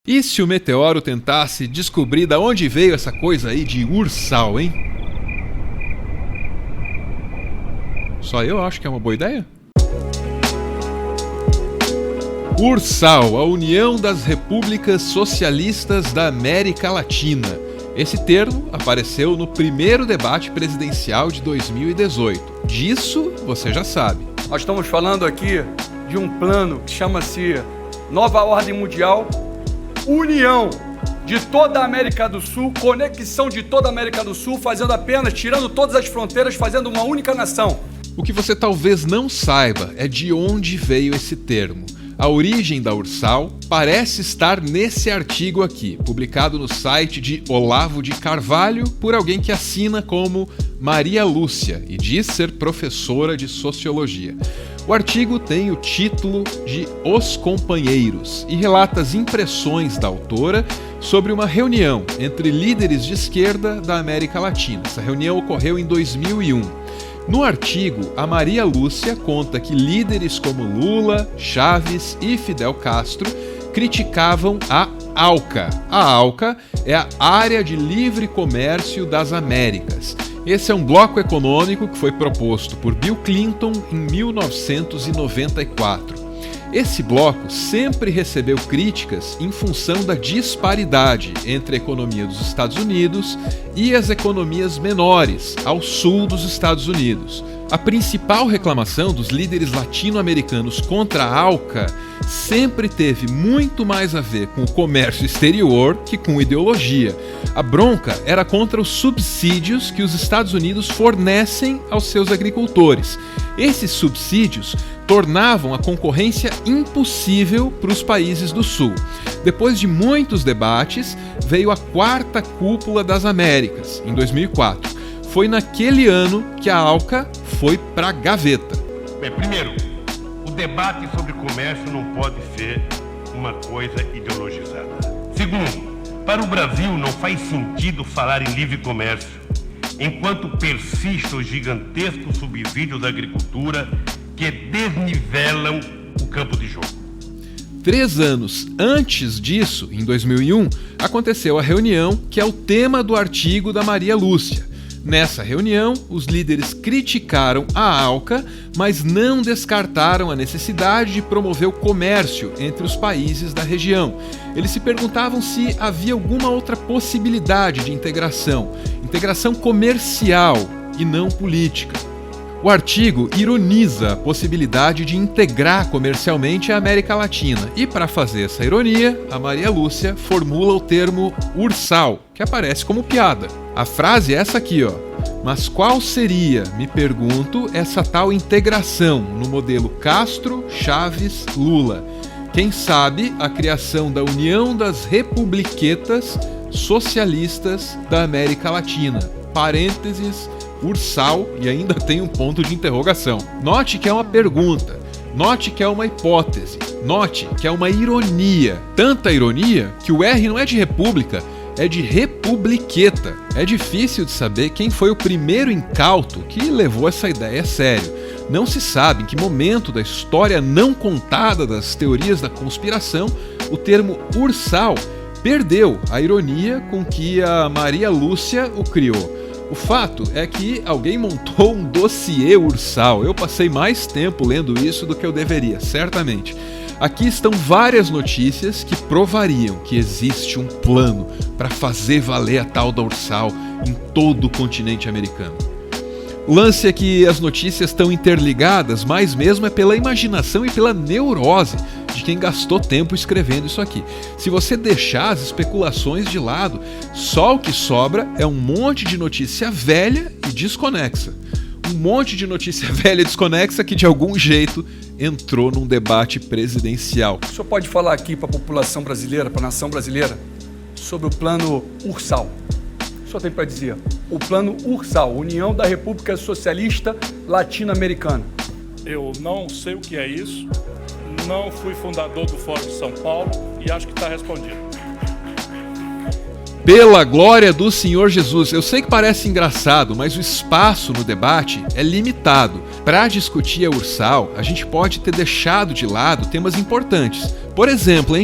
E se o meteoro tentasse descobrir de onde veio essa coisa aí de ursal, hein? Só eu acho que é uma boa ideia? Ursal, a União das Repúblicas Socialistas da América Latina. Esse termo apareceu no primeiro debate presidencial de 2018. Disso você já sabe. Nós estamos falando aqui de um plano que chama-se Nova Ordem Mundial, união de toda a América do Sul, conexão de toda a América do Sul, tirando todas as fronteiras, fazendo uma única nação. O que você talvez não saiba é de onde veio esse termo. A origem da Ursal parece estar nesse artigo aqui, publicado no site de Olavo de Carvalho por alguém que assina como Maria Lúcia e diz ser professora de Sociologia. O artigo tem o título de Os Companheiros e relata as impressões da autora sobre uma reunião entre líderes de esquerda da América Latina. Essa reunião ocorreu em 2001. No artigo, a Maria Lúcia conta que líderes como Lula, Chaves e Fidel Castro criticavam a ALCA. A ALCA é a Área de Livre Comércio das Américas. Esse é um bloco econômico que foi proposto por Bill Clinton em 1994. Esse bloco sempre recebeu críticas em função da disparidade entre a economia dos Estados Unidos e as economias menores, ao sul dos Estados Unidos. A principal reclamação dos líderes latino-americanos contra a ALCA sempre teve muito mais a ver com o comércio exterior que com ideologia. A bronca era contra os subsídios que os Estados Unidos fornecem aos seus agricultores. Esses subsídios tornavam a concorrência impossível para os países do Sul. Depois de muitos debates, veio a Quarta Cúpula das Américas, em 2004. Foi naquele ano que a ALCA foi para a gaveta. Bem, primeiro, o debate sobre comércio não pode ser uma coisa ideologizada. Segundo, para o Brasil não faz sentido falar em livre comércio, enquanto persistem os gigantescos subsídios da agricultura que desnivelam o campo de jogo. 3 anos antes disso, em 2001, aconteceu a reunião que é o tema do artigo da Maria Lúcia. Nessa reunião, os líderes criticaram a ALCA, mas não descartaram a necessidade de promover o comércio entre os países da região. Eles se perguntavam se havia alguma outra possibilidade de integração comercial e não política. O artigo ironiza a possibilidade de integrar comercialmente a América Latina e, para fazer essa ironia, a Maria Lúcia formula o termo ursal, que aparece como piada. A frase é essa aqui, ó. Mas qual seria, me pergunto, essa tal integração no modelo Castro, Chaves, Lula? Quem sabe a criação da União das Republiquetas Socialistas da América Latina. Parênteses, Ursal, e ainda tem um ponto de interrogação. Note que é uma pergunta, note que é uma hipótese, note que é uma ironia. Tanta ironia que o R não é de república, é de republiqueta. É difícil de saber quem foi o primeiro incauto que levou essa ideia a sério. Não se sabe em que momento da história não contada das teorias da conspiração o termo Ursal perdeu a ironia com que a Maria Lúcia o criou. O fato é que alguém montou um dossiê Ursal. Eu passei mais tempo lendo isso do que eu deveria, certamente. Aqui estão várias notícias que provariam que existe um plano para fazer valer a tal da Ursal em todo o continente americano. O lance é que as notícias estão interligadas, mas mesmo é pela imaginação e pela neurose de quem gastou tempo escrevendo isso aqui. Se você deixar as especulações de lado, só o que sobra é um monte de notícia velha e desconexa. Um monte de notícia velha e desconexa que de algum jeito entrou num debate presidencial. O senhor pode falar aqui para a população brasileira, para a nação brasileira, sobre o plano Ursal? O senhor tem para dizer? O plano Ursal, União da República Socialista Latino-Americana. Eu não sei o que é isso, não fui fundador do Fórum de São Paulo e acho que está respondido. Pela glória do Senhor Jesus. Eu sei que parece engraçado, mas o espaço no debate é limitado. Para discutir a Ursal, a gente pode ter deixado de lado temas importantes. Por exemplo,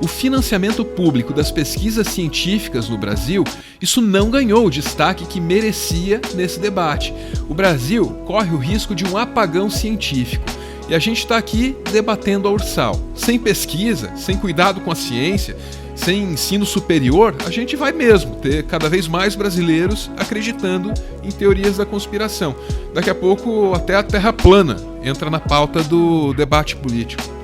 o financiamento público das pesquisas científicas no Brasil, isso não ganhou o destaque que merecia nesse debate. O Brasil corre o risco de um apagão científico. E a gente está aqui debatendo a Ursal. Sem pesquisa, sem cuidado com a ciência, sem ensino superior, a gente vai mesmo ter cada vez mais brasileiros acreditando em teorias da conspiração. Daqui a pouco até a Terra plana entra na pauta do debate político.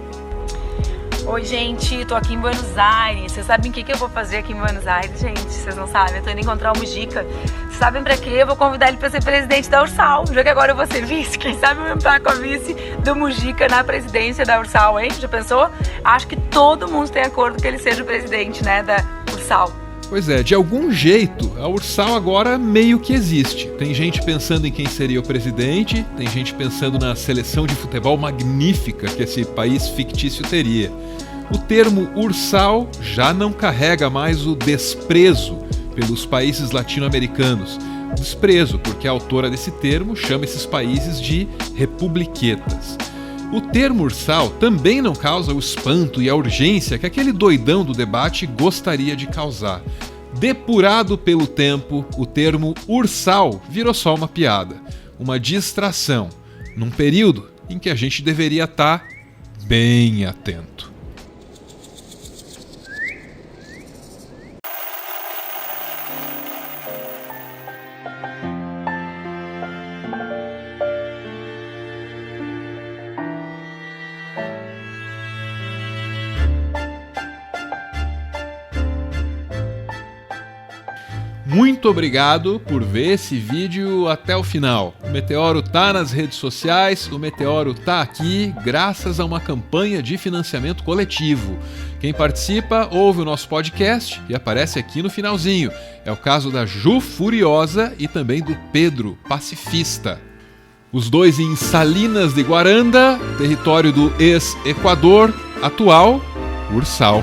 Oi, gente, tô aqui em Buenos Aires. Vocês sabem o que eu vou fazer aqui em Buenos Aires, gente? Vocês não sabem, eu tô indo encontrar o Mujica. Vocês sabem pra quê? Eu vou convidar ele pra ser presidente da Ursal. Já que agora eu vou ser vice, quem sabe eu vou entrar com a vice do Mujica na presidência da Ursal, hein? Já pensou? Acho que todo mundo tem acordo que ele seja o presidente, né, da Ursal. Pois é, de algum jeito, a Ursal agora meio que existe. Tem gente pensando em quem seria o presidente, tem gente pensando na seleção de futebol magnífica que esse país fictício teria. O termo Ursal já não carrega mais o desprezo pelos países latino-americanos. Desprezo, porque a autora desse termo chama esses países de republiquetas. O termo Ursal também não causa o espanto e a urgência que aquele doidão do debate gostaria de causar. Depurado pelo tempo, o termo Ursal virou só uma piada, uma distração, num período em que a gente deveria estar bem atento. Muito obrigado por ver esse vídeo até o final. O Meteoro tá nas redes sociais, o Meteoro tá aqui graças a uma campanha de financiamento coletivo. Quem participa ouve o nosso podcast e aparece aqui no finalzinho. É o caso da Ju Furiosa e também do Pedro Pacifista. Os dois em Salinas de Guaranda, território do ex-Equador, atual Ursal.